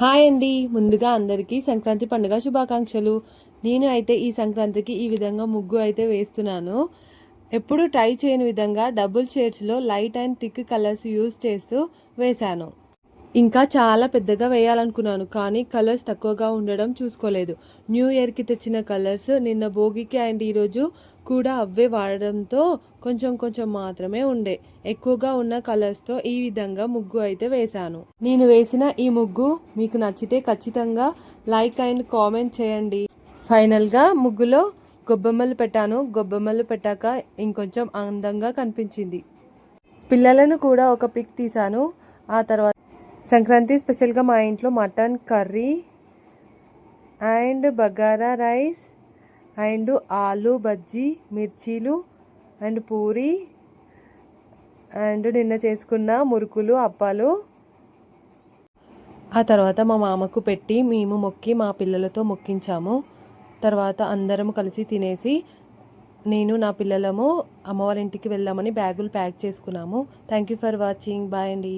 Hi అండి. ముందుగా అందరికీ సంక్రాంతి పండుగ శుభాకాంక్షలు. నేను అయితే ఈ సంక్రాంతికి ఈ విధంగా ముగ్గు అయితే వేస్తున్నాను. ఎప్పుడు ట్రై చేయని విధంగా డబుల్ షేడ్స్లో light and thick colours use చేస్తూ వేశాను. ఇంకా చాలా పెద్దగా వేయాలనుకున్నాను, కానీ కలర్స్ తక్కువగా ఉండడం చూసుకోలేదు. న్యూ ఇయర్కి తెచ్చిన కలర్స్ నిన్న భోగికి అండ్ ఈరోజు కూడా అవే వాడడంతో కొంచెం కొంచెం మాత్రమే ఉండే. ఎక్కువగా ఉన్న కలర్స్తో ఈ విధంగా ముగ్గు అయితే వేశాను. నేను వేసిన ఈ ముగ్గు మీకు నచ్చితే ఖచ్చితంగా లైక్ అండ్ కామెంట్ చేయండి. ఫైనల్గా ముగ్గులో గొబ్బెమ్మలు పెట్టాను. గొబ్బెమ్మలు పెట్టాక ఇంకొంచెం అందంగా కనిపించింది. పిల్లలను కూడా ఒక పిక్ తీశాను. ఆ తర్వాత సంక్రాంతి స్పెషల్గా మా ఇంట్లో mutton curry and bagara rice and ఆలు బజ్జీ, మిర్చీలు అండ్ పూరి అండ్ నిన్న చేసుకున్న మురుకులు, అప్పాలు. ఆ తర్వాత మా మామకు పెట్టి మేము మొక్కి మా పిల్లలతో మొక్కించాము. తర్వాత అందరం కలిసి తినేసి నేను నా పిల్లలము అమ్మవారింటికి వెళ్దామని బ్యాగులు ప్యాక్ చేసుకున్నాము. Thank you for watching. Bye అండి.